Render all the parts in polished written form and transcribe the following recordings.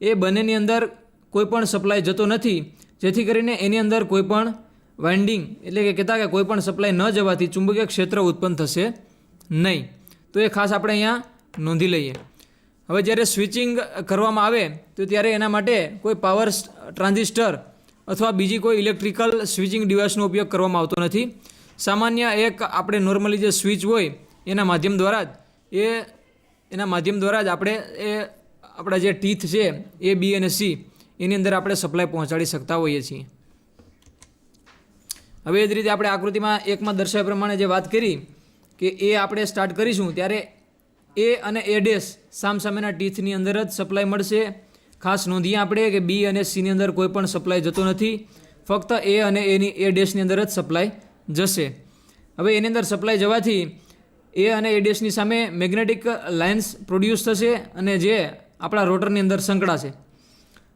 એ બંનેની અંદર કોઈ પણ સપ્લાય જતો નથી, જેથી કરીને એની અંદર કોઈ પણ વાઇન્ડિંગ એટલે કે કહેતા કે કોઈ પણ સપ્લાય ન જવાથી ચુંબકીય ક્ષેત્ર ઉત્પન્ન થશે નહીં. તો એ ખાસ આપણે અહીંયા નોંધી લઈએ. હવે જ્યારે સ્વિચિંગ કરવામાં આવે તો ત્યારે એના માટે કોઈ પાવર ટ્રાન્ઝિસ્ટર અથવા બીજી કોઈ ઇલેક્ટ્રિકલ સ્વિચિંગ ડિવાઇસનો ઉપયોગ કરવામાં આવતો નથી. સામાન્ય એક આપણે નોર્મલી જે સ્વિચ હોય એના માધ્યમ દ્વારા જ આપણે એ આપણા જે ટીથ છે એ બી અને સી એની અંદર આપણે સપ્લાય પહોંચાડી શકતા હોઈએ છીએ. હવે એ જ રીતે આપણે આકૃતિમાં 1માં દર્શાવ્યા પ્રમાણે જે વાત કરી કે એ આપણે સ્ટાર્ટ કરીશું ત્યારે એ અને એ ડેશ સામસામેના ટીથની અંદર જ સપ્લાય મળશે. ખાસ નોંધીએ આપણે કે બી અને સીની અંદર કોઈ પણ સપ્લાય જતો નથી, ફક્ત એ અને એ ડેશની અંદર જ સપ્લાય જશે. હવે એની અંદર સપ્લાય જવાથી એ અને એ ડેશની સામે મેગ્નેટિક લાઇન્સ પ્રોડ્યુસ થશે અને જે આપણા રોટરની અંદર સંકળાશે.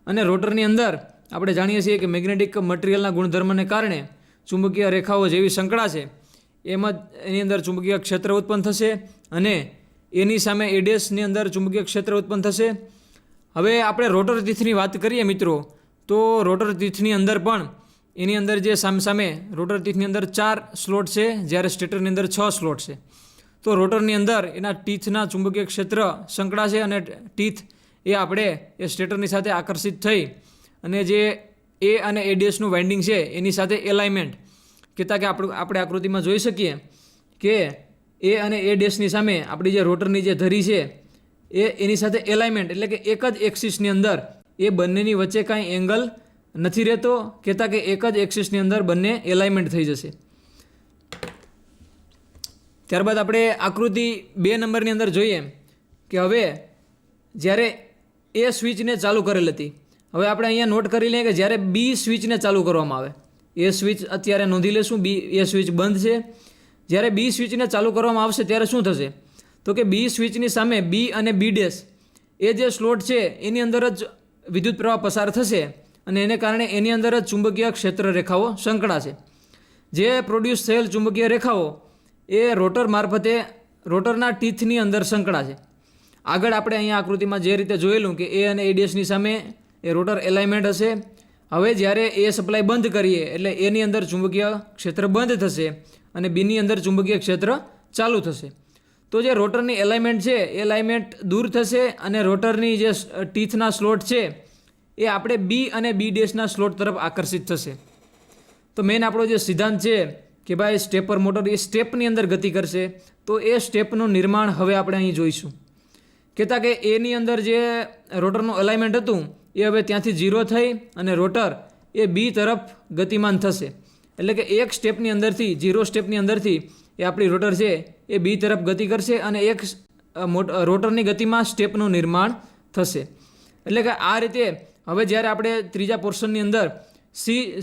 અને રોટરની અંદર આપણે જાણીએ છીએ કે મેગ્નેટિક મટીરિયલના ગુણધર્મને કારણે ચુંબકીય રેખાઓ જેવી સંકળાશે એની અંદર ચુંબકીય ક્ષેત્ર ઉત્પન્ન થશે અને એની સામે એ ડેશની અંદર ચુંબકીય ક્ષેત્ર ઉત્પન્ન થશે. હવે આપણે રોટર ટીથની વાત કરીએ મિત્રો, તો રોટર ટીથની અંદર પણ એની અંદર જે સામે રોટર ટીથની અંદર 4 સ્લોટ છે, જ્યારે સ્ટેટરની અંદર 6 સ્લોટ છે. તો રોટરની અંદર એના ટીથના ચુંબકીય ક્ષેત્ર સંકળાશે અને ટીથ એ આપણે એ સ્ટેટરની સાથે આકર્ષિત થઈ અને જે એ અને એ ડેશનું વાઇન્ડિંગ છે એની સાથે એલાઇનમેન્ટ કહેતા કે આપણે આકૃતિમાં જોઈ શકીએ કે એ અને એ ડેશની સામે આપણી જે રોટરની જે ધરી છે એની સાથે એલાઇનમેન્ટ એટલે કે એક જ એક્સિસની અંદર એ બંનેની વચ્ચે કાંઈ એંગલ નથી રહેતો, કહેતા કે એક જ એક્સિસની અંદર બંને એલાઇનમેન્ટ થઈ જશે. ત્યારબાદ આપણે આકૃતિ 2 નંબરની અંદર જોઈએ કે હવે જ્યારે એ સ્વિચને ચાલુ કરેલ હતી, હવે આપણે અહીંયા નોટ કરી લઈએ કે જ્યારે બી સ્વિચને ચાલુ કરવામાં આવે, એ સ્વિચ અત્યારે નોંધી લેશું, એ સ્વિચ બંધ છે. જ્યારે બી સ્વિચને ચાલુ કરવામાં આવશે ત્યારે શું થશે, તો કે બી સ્વિચની સામે બી અને બી ડેશ એ જે સ્લોટ છે એની અંદર જ વિદ્યુત પ્રવાહ પસાર થશે અને એને કારણે એની અંદર જ ચુંબકીય ક્ષેત્ર રેખાઓ સંકળાશે. જે પ્રોડ્યુસ થયેલ ચુંબકીય રેખાઓ એ રોટર મારફતે રોટરના ટીથની અંદર સંકળાશે. આગળ આપણે અહીંયા આકૃતિમાં જે રીતે જોયેલું કે એ અને એ ડેશની સામે એ રોટર એલાઇનમેન્ટ હશે. હવે જ્યારે એ સપ્લાય બંધ કરીએ એટલે એની અંદર ચુંબકીય ક્ષેત્ર બંધ થશે અને બીની અંદર ચુંબકીય ક્ષેત્ર ચાલુ થશે. તો જે રોટરની એલાઇનમેન્ટ છે એ એલાઇનમેન્ટ દૂર થશે અને રોટરની જે ટીથના સ્લોટ છે એ આપણે બી અને બી ડેશના સ્લોટ તરફ આકર્ષિત થશે. તો મેઇન આપણો જે સિદ્ધાંત છે કે ભાઈ સ્ટેપર મોટર એ સ્ટેપની અંદર ગતિ કરશે, તો એ સ્ટેપનું નિર્માણ હવે આપણે અહીં જોઈશું. કહેતા કે એની અંદર જે રોટરનું અલાઇનમેન્ટ હતું એ હવે ત્યાંથી 0 થઈ અને રોટર એ બી તરફ ગતિમાન થશે. એટલે કે એક સ્ટેપની અંદરથી 0 સ્ટેપની અંદરથી એ આપણી રોટર છે એ બી તરફ ગતિ કરશે અને એક રોટરની ગતિમાં સ્ટેપનું નિર્માણ થશે. એટલે કે આ રીતે હવે જ્યારે આપણે ત્રીજા પોર્શનની અંદર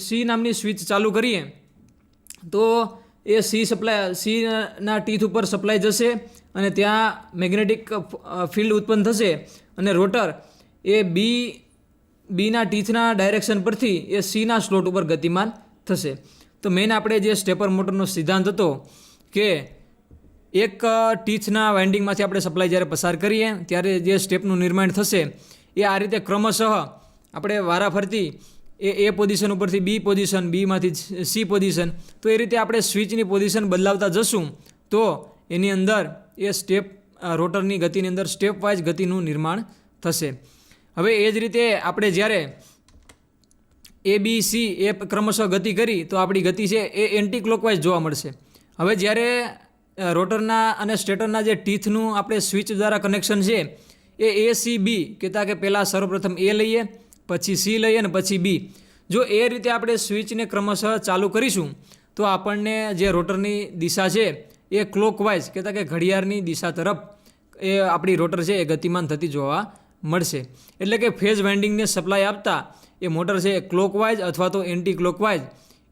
સી નામની સ્વિચ ચાલુ કરીએ તો એ સીના ટીથ ઉપર સપ્લાય જશે અને ત્યાં મેગ્નેટિક ફિલ્ડ ઉત્પન્ન થશે અને રોટર એ બીના ટીથના ડાયરેક્શન પરથી એ સીના સ્લોટ ઉપર ગતિમાન થશે. તો મેઇન આપણે જે સ્ટેપર મોટરનો સિદ્ધાંત હતો કે એક ટીથના વાઇન્ડિંગમાંથી આપણે સપ્લાય જ્યારે પસાર કરીએ ત્યારે જે સ્ટેપનું નિર્માણ થશે એ આ રીતે ક્રમશઃ આપણે વારાફરતી એ પોઝિશન ઉપરથી બી પોઝિશન, બીમાંથી સી પોઝિશન, તો એ રીતે આપણે સ્વિચની પોઝિશન બદલાવતા જશું તો એની અંદર એ સ્ટેપ રોટરની ગતિની અંદર સ્ટેપ વાઇઝ ગતિનું નિર્માણ થશે. હવે એ જ રીતે આપણે જ્યારે એ બી સી એ ક્રમશઃ ગતિ કરી તો આપણી ગતિ છે એ એન્ટી ક્લોકવાઇઝ જોવા મળશે. હવે જ્યારે રોટરના અને સ્ટેટરના જે ટીથનું આપણે સ્વિચ દ્વારા કનેક્શન છે એ સી બી કહેતા કે પહેલાં સર્વપ્રથમ એ લઈએ, પછી સી લઈએ અને પછી બી. જો એ રીતે આપણે સ્વિચને ક્રમશઃ ચાલુ કરીશું તો આપણને જે રોટરની દિશા છે એ ક્લોકવાઇઝ કહેતા કે ઘડિયાળની દિશા તરફ એ આપણી રોટર છે એ ગતિમાન થતી જોવા મળશે. એટલે કે ફેઝ વાઇન્ડિંગને સપ્લાય આપતા એ મોટર છે એ ક્લોકવાઇઝ અથવા તો એન્ટી ક્લોકવાઇઝ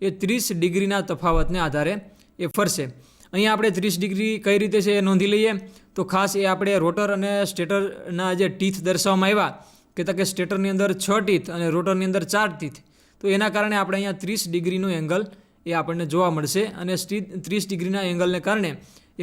એ 30 ડિગ્રીના તફાવતને આધારે એ ફરશે. અહીંયા આપણે 30 ડિગ્રી કઈ રીતે છે એ નોંધી લઈએ તો ખાસ એ આપણે રોટર અને સ્ટેટરના જે ટીથ દર્શાવવામાં આવ્યા કહેતા કે સ્ટેટરની અંદર 6 ટીથ અને રોટરની અંદર 4 ટીથ, તો એના કારણે આપણે અહીંયા 30 ડિગ્રીનું એંગલ એ આપણને જોવા મળશે અને 30 ડિગ્રીના એંગલને કારણે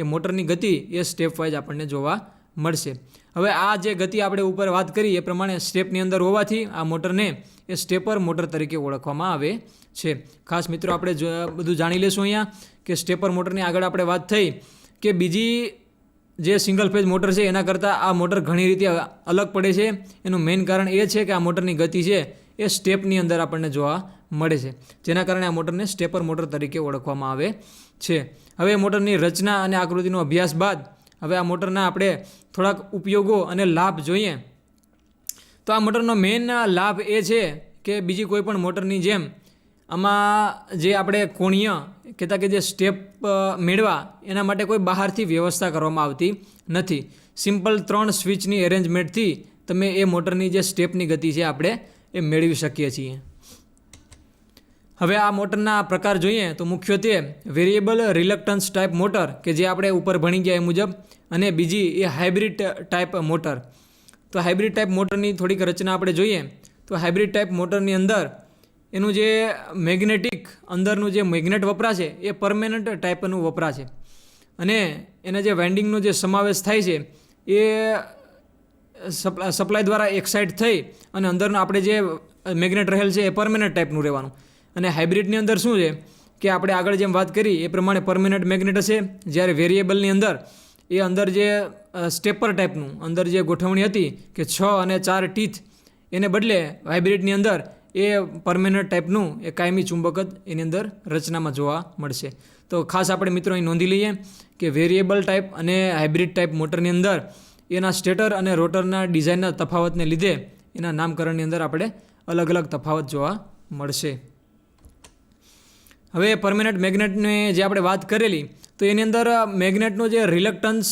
એ મોટરની ગતિ એ સ્ટેપ વાઇઝ આપણને જોવા મળશે. હવે આ જે ગતિ આપણે ઉપર વાત કરી એ પ્રમાણે સ્ટેપની અંદર હોવાથી આ મોટરને એ સ્ટેપર મોટર તરીકે ઓળખવામાં આવે છે. ખાસ મિત્રો આપણે બધું જાણી લેશું અહીંયા કે સ્ટેપર મોટરની આગળ આપણે વાત થઈ કે બીજી જે સિંગલ ફેઝ મોટર છે એના કરતાં આ મોટર ઘણી રીતે અલગ પડે છે. એનું મેઇન કારણ એ છે કે આ મોટરની ગતિ છે એ સ્ટેપની અંદર આપણને જોવા મળે છે, જેના કારણે આ મોટરને સ્ટેપર મોટર તરીકે ઓળખવામાં આવે છે. હવે મોટરની રચના અને આકૃતિનો અભ્યાસ બાદ હવે આ મોટરના આપણે થોડાક ઉપયોગો અને લાભ જોઈએ. તો આ મોટરનો મેઇન લાભ એ છે કે બીજી કોઈ પણ મોટરની જેમ આમાં જે આપણે કોણીય કહેતા કે જે સ્ટેપ મેળવા એના માટે કોઈ બહારથી વ્યવસ્થા કરવામાં આવતી નથી. સિમ્પલ 3 સ્વિચની એરેન્જમેન્ટથી તમે એ મોટરની જે સ્ટેપની ગતિ છે આપણે એ મેળવી શકીએ છીએ. હવે આ મોટરના પ્રકાર જોઈએ તો મુખ્યત્વે વેરિયેબલ રિલક્ટન્સ ટાઈપ મોટર કે જે આપણે ઉપર ભણી ગયા એ મુજબ, અને બીજી એ હાઇબ્રિડ ટાઈપ મોટર. તો હાઇબ્રિડ ટાઈપ મોટરની થોડીક રચના આપણે જોઈએ તો હાઇબ્રિડ ટાઈપ મોટરની અંદર એનું જે મેગ્નેટિક અંદરનું જે મેગ્નેટ વપરાશે એ પરમેનન્ટ ટાઈપનું વપરાશે, અને એના જે વાઇન્ડિંગનો જે સમાવેશ થાય છે એ સપ્લાય દ્વારા એક્સાઇટ થઈ અને અંદરનું આપણે જે મેગ્નેટ રહેલ છે એ પરમેનન્ટ ટાઈપનું રહેવાનું. અને હાઇબ્રિડની અંદર શું છે કે આપણે આગળ જેમ વાત કરી એ પ્રમાણે પરમેનન્ટ મેગ્નેટ હશે, જ્યારે વેરિયેબલની અંદર એ અંદર જે સ્ટેપર ટાઈપનું અંદર જે ગોઠવણી હતી કે 6 અને 4 ટીથ એને બદલે હાઇબ્રિડની અંદર એ પરમેનન્ટ ટાઈપનું એ કાયમી ચુંબક જ એની અંદર રચનામાં જોવા મળશે. તો ખાસ આપણે મિત્રો અહીં નોંધી લઈએ કે વેરિયેબલ ટાઈપ અને હાઇબ્રિડ ટાઈપ મોટરની અંદર એના સ્ટેટર અને રોટરના ડિઝાઇનના તફાવતને લીધે એના નામકરણની અંદર આપણે અલગ અલગ તફાવત જોવા મળશે. હવે પરમેનન્ટ મેગ્નેટની જે આપણે વાત કરેલી તો એની અંદર મેગ્નેટનો જે રિલક્ટન્સ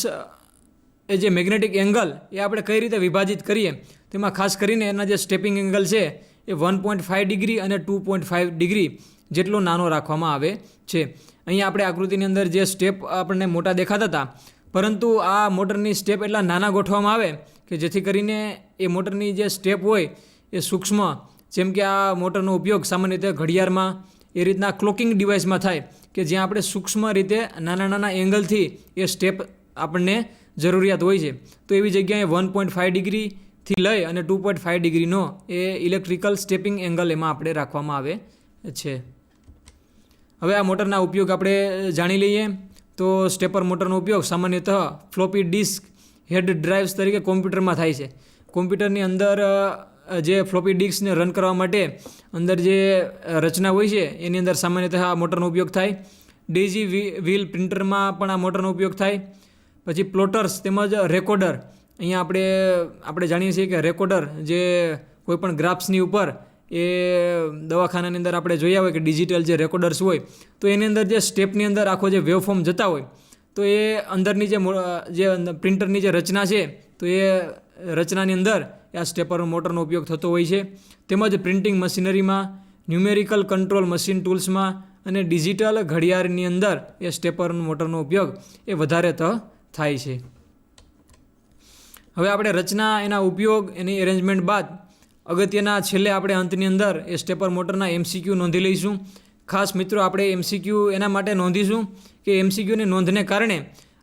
એ જે મેગ્નેટિક એંગલ એ આપણે કઈ રીતે વિભાજિત કરીએ તેમાં ખાસ કરીને એના જે સ્ટેપિંગ એંગલ છે એ 1.5 ડિગ્રી અને 2.5 ડિગ્રી જેટલો નાનો રાખવામાં આવે છે. અહીંયા આપણે આકૃતિની અંદર જે સ્ટેપ આપણને મોટા દેખાતા હતા, પરંતુ આ મોટરની સ્ટેપ એટલા નાના ગોઠવવામાં આવે કે જેથી કરીને એ મોટરની જે સ્ટેપ હોય એ સૂક્ષ્મ, જેમ કે આ મોટરનો ઉપયોગ સામાન્ય રીતે ઘડિયાળમાં એ રીતના ક્લોકિંગ ડિવાઇસમાં થાય કે જ્યાં આપણે સૂક્ષ્મ રીતે નાના નાના એંગલથી એ સ્ટેપ આપણને જરૂરિયાત હોય છે. તો એવી જગ્યાએ 1.5 ડિગ્રીથી લઈ અને 2.5 ડિગ્રીનો એ ઇલેક્ટ્રિકલ સ્ટેપિંગ એંગલ એમાં આપણે રાખવામાં આવે છે. હવે આ મોટરના ઉપયોગ આપણે જાણી લઈએ તો સ્ટેપર મોટરનો ઉપયોગ સામાન્યતઃ ફ્લોપી ડિસ્ક હેડ ડ્રાઇવ્સ તરીકે કોમ્પ્યુટરમાં થાય છે. કોમ્પ્યુટરની અંદર જે ફ્લોપી ડિસ્કને રન કરવા માટે અંદર જે રચના હોય છે એની અંદર સામાન્યતઃ આ મોટરનો ઉપયોગ થાય. ડેઝી વ્હીલ પ્રિન્ટરમાં પણ આ મોટરનો ઉપયોગ થાય. પછી પ્લોટર્સ તેમજ રેકોર્ડર, અહીંયા આપણે જાણીએ છીએ કે રેકોર્ડર જે કોઈપણ ગ્રાફ્સની ઉપર એ દવાખાનાની અંદર આપણે જોયા હોય કે ડિજિટલ જે રેકોર્ડર્સ હોય તો એની અંદર જે સ્ટેપની અંદર આખો જે વેવફોર્મ જતા હોય તો એ અંદરની જે પ્રિન્ટરની જે રચના છે તો એ રચનાની અંદર આ સ્ટેપર મોટરનો ઉપયોગ થતો હોય છે. તેમજ પ્રિન્ટિંગ મશીનરીમાં, ન્યુમેરિકલ કંટ્રોલ મશીન ટૂલ્સમાં અને ડિજિટલ ઘડિયાળની અંદર એ સ્ટેપર મોટરનો ઉપયોગ એ વધારે થાય છે. હવે આપણે રચના, એના ઉપયોગ, એની એરેન્જમેન્ટ બાદ અગત્યના છેલ્લે આપણે અંતની અંદર એ સ્ટેપર મોટરના MCQ નોંધી લઈશું. ખાસ મિત્રો આપણે MCQ એના માટે નોંધીશું કે MCQની નોંધને કારણે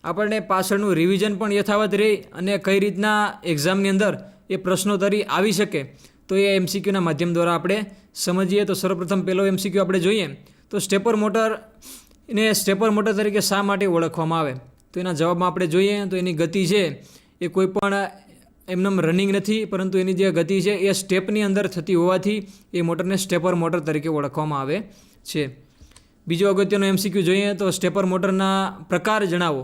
આપણને પાછળનું રિવિઝન પણ યથાવત રહે અને કઈ રીતના એક્ઝામની અંદર એ પ્રશ્નોત્તરી આવી શકે તો એ MCQના માધ્યમ દ્વારા આપણે સમજીએ. તો સર્વપ્રથમ પહેલો MCQ આપણે જોઈએ તો સ્ટેપર મોટર એને સ્ટેપર મોટર તરીકે શા માટે ઓળખવામાં આવે? તો એના જવાબમાં આપણે જોઈએ તો એની ગતિ છે એ કોઈ પણ એમનેમ રનિંગ નથી, પરંતુ એની જે ગતિ છે એ સ્ટેપની અંદર થતી હોવાથી એ મોટરને સ્ટેપર મોટર તરીકે ઓળખવામાં આવે છે. બીજો અગત્યનો MCQ જોઈએ તો સ્ટેપર મોટરના પ્રકાર જણાવો.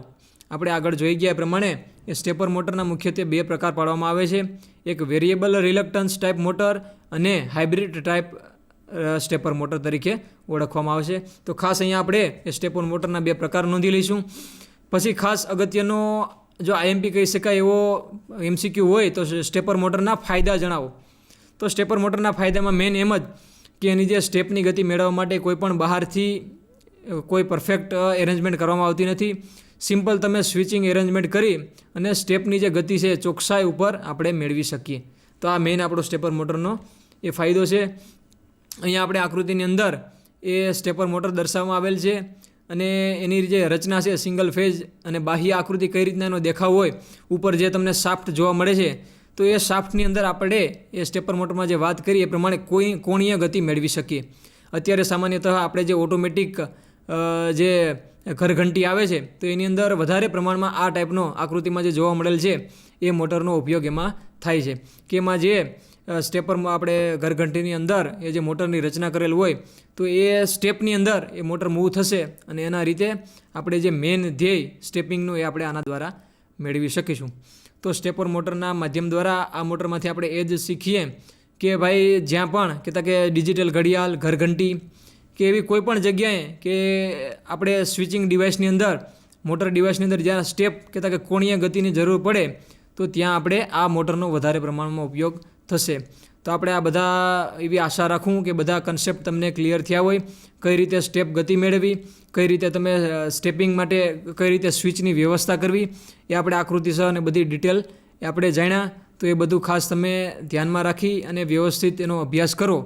આપણે આગળ જોઈ ગયા પ્રમાણે એ સ્ટેપર મોટરના મુખ્યત્વે 2 પ્રકાર પાડવામાં આવે છે. એક વેરિયેબલ રિલક્ટન્સ ટાઈપ મોટર અને હાઇબ્રિડ ટાઈપ સ્ટેપર મોટર તરીકે ઓળખવામાં આવે છે. તો ખાસ અહીંયા આપણે એ સ્ટેપર મોટરના 2 પ્રકાર નોંધી લઈશું. પછી ખાસ અગત્યનો જો IMP કહી શકાય એવો MCQ હોય તો સ્ટેપર મોટરના ફાયદા જણાવો. તો સ્ટેપર મોટરના ફાયદામાં મેઇન એમ જ કે એની જે સ્ટેપની ગતિ મેળવવા માટે કોઈ પણ બહારથી કોઈ પરફેક્ટ એરેન્જમેન્ટ કરવામાં આવતી નથી. સિમ્પલ તમે સ્વિચિંગ એરેન્જમેન્ટ કરી અને સ્ટેપની જે ગતિ છે ચોકસાઈ ઉપર આપણે મેળવી શકીએ. તો આ મેઇન આપણો સ્ટેપર મોટરનો એ ફાયદો છે. અહીંયા આપણે આકૃતિની અંદર એ સ્ટેપર મોટર દર્શાવવામાં આવેલ છે. અને એની જે રચના છે સિંગલ ફેઝ અને બાહ્ય આકૃતિ કઈ રીતના એનો દેખાવ હોય, ઉપર જે તમને શાફ્ટ જોવા મળે છે, તો એ શાફ્ટની અંદર આપણે એ સ્ટેપર મોટરમાં જે વાત કરી એ પ્રમાણે કોણીય ગતિ મેળવી શકીએ. અત્યારે સામાન્યતઃ આપણે જે ઓટોમેટિક જે ઘરઘંટી આવે છે તો એની અંદર વધારે પ્રમાણમાં આ ટાઈપનો આકૃતિમાં જે જોવા મળેલ છે એ મોટરનો ઉપયોગ એમાં થાય છે કે એમાં જે સ્ટેપરમાં આપણે ઘરઘંટીની અંદર એ જે મોટરની રચના કરેલ હોય તો એ સ્ટેપની અંદર એ મોટર મૂવ થશે અને એના રીતે આપણે જે મેઇન ધ્યેય સ્ટેપિંગનું એ આપણે આના દ્વારા મેળવી શકીશું. તો સ્ટેપર મોટરના માધ્યમ દ્વારા આ મોટરમાંથી આપણે એ જ શીખીએ કે ભાઈ જ્યાં પણ કહેતા કે ડિજિટલ ઘડિયાળ, ઘરઘંટી કે એવી કોઈ પણ જગ્યાએ કે આપણે સ્વિચિંગ ડિવાઇસની અંદર, મોટર ડિવાઇસની અંદર જ્યાં સ્ટેપ કહેતા કે કોણીય ગતિની જરૂર પડે તો ત્યાં આપણે આ મોટરનો વધારે પ્રમાણમાં ઉપયોગ થશે. તો આપણે આ બધા એવી આશા રાખું કે બધા કન્સેપ્ટ તમને ક્લિયર થયા હોય, કઈ રીતે સ્ટેપ ગતિ મેળવી, કઈ રીતે તમે સ્ટેપિંગ માટે કઈ રીતે સ્વિચની વ્યવસ્થા કરવી, એ આપણે આકૃતિ સહ અને બધી ડિટેલ એ આપણે જાણ્યા. તો એ બધું ખાસ તમે ધ્યાનમાં રાખી અને વ્યવસ્થિત એનો અભ્યાસ કરો,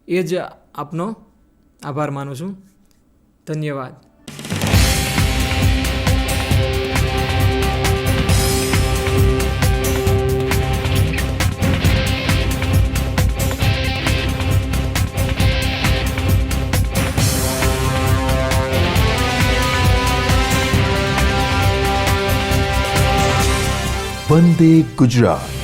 એ જ આપનો આભાર માનું છું. ધન્યવાદ. વંદે ગુજરાત.